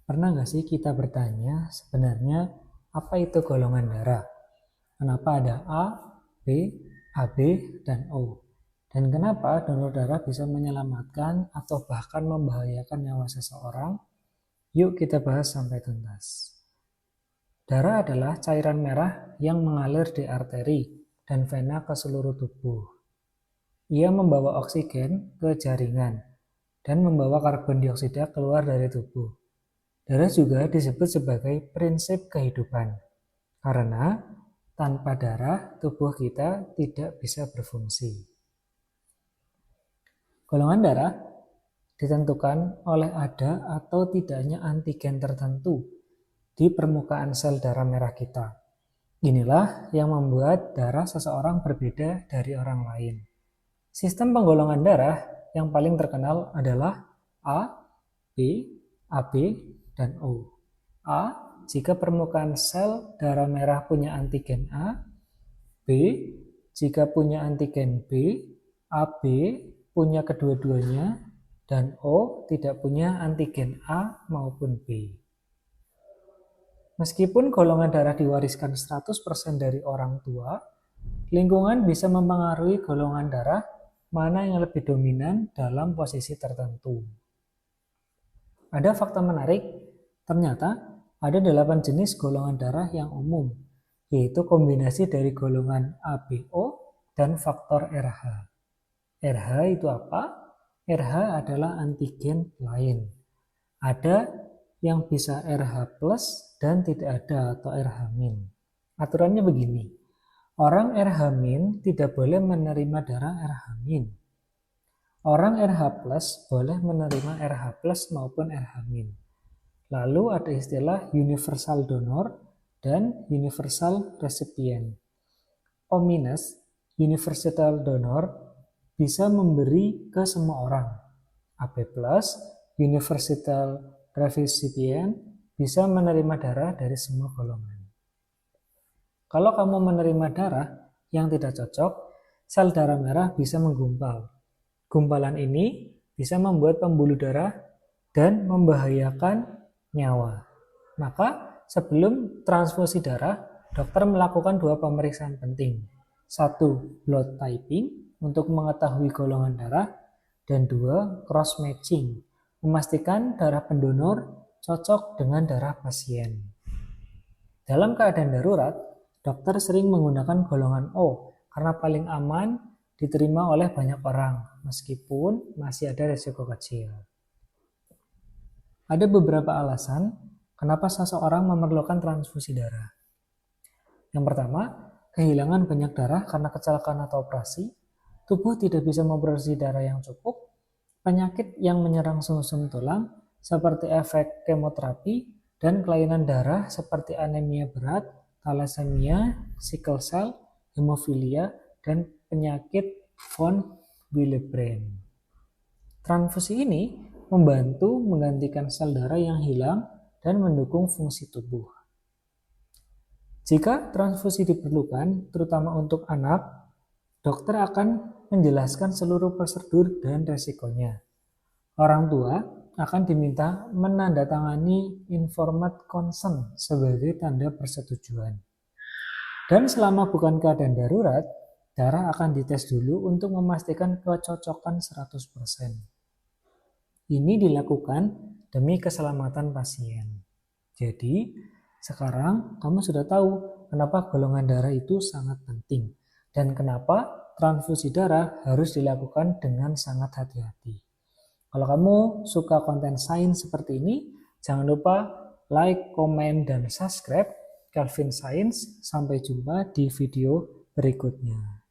Pernah nggak sih kita bertanya sebenarnya apa itu golongan darah? Kenapa ada A, B, AB, dan O? Dan kenapa donor darah bisa menyelamatkan atau bahkan membahayakan nyawa seseorang? Yuk kita bahas sampai tuntas. Darah adalah cairan merah yang mengalir di arteri dan vena ke seluruh tubuh. Ia membawa oksigen ke jaringan dan membawa karbon dioksida keluar dari tubuh. Darah juga disebut sebagai prinsip kehidupan, karena tanpa darah tubuh kita tidak bisa berfungsi. Golongan darah ditentukan oleh ada atau tidaknya antigen tertentu di permukaan sel darah merah kita. Inilah yang membuat darah seseorang berbeda dari orang lain. Sistem penggolongan darah yang paling terkenal adalah A, B, AB, dan O. A, jika permukaan sel darah merah punya antigen A. B, jika punya antigen B. AB punya kedua-duanya. Dan O tidak punya antigen A maupun B. Meskipun golongan darah diwariskan 100% dari orang tua, lingkungan bisa mempengaruhi golongan darah mana yang lebih dominan dalam posisi tertentu. Ada fakta menarik, ternyata ada 8 jenis golongan darah yang umum, yaitu kombinasi dari golongan ABO dan faktor RH. RH itu apa? RH adalah antigen lain. Ada yang bisa RH plus dan tidak ada atau RH min. Aturannya begini. Orang RH min tidak boleh menerima darah RH min. Orang RH plus boleh menerima RH plus maupun RH min. Lalu ada istilah universal donor dan universal recipient. O minus, universal donor, bisa memberi ke semua orang. AB plus, universal recipient, bisa menerima darah dari semua golongan. Kalau kamu menerima darah yang tidak cocok, sel darah merah bisa menggumpal. Gumpalan ini bisa membuat pembuluh darah dan membahayakan nyawa. Maka sebelum transfusi darah, dokter melakukan 2 pemeriksaan penting. 1. Blood typing untuk mengetahui golongan darah, dan 2. Cross matching, memastikan darah pendonor cocok dengan darah pasien. Dalam keadaan darurat, dokter sering menggunakan golongan O karena paling aman diterima oleh banyak orang, meskipun masih ada risiko kecil. Ada beberapa alasan kenapa seseorang memerlukan transfusi darah. Yang pertama, kehilangan banyak darah karena kecelakaan atau operasi, tubuh tidak bisa memproduksi darah yang cukup, penyakit yang menyerang sumsum tulang seperti efek kemoterapi, dan kelainan darah seperti anemia berat, thalassemia, sickle cell, hemofilia, dan penyakit von Willebrand. Transfusi ini membantu menggantikan sel darah yang hilang dan mendukung fungsi tubuh. Jika transfusi diperlukan, terutama untuk anak, dokter akan menjelaskan seluruh prosedur dan resikonya. Orang tua akan diminta menandatangani informed consent sebagai tanda persetujuan. Dan selama bukan keadaan darurat, darah akan dites dulu untuk memastikan kecocokan 100%. Ini dilakukan demi keselamatan pasien. Jadi, sekarang kamu sudah tahu kenapa golongan darah itu sangat penting dan kenapa transfusi darah harus dilakukan dengan sangat hati-hati. Kalau kamu suka konten sains seperti ini, jangan lupa like, komen, dan subscribe Kelvin Science. Sampai jumpa di video berikutnya.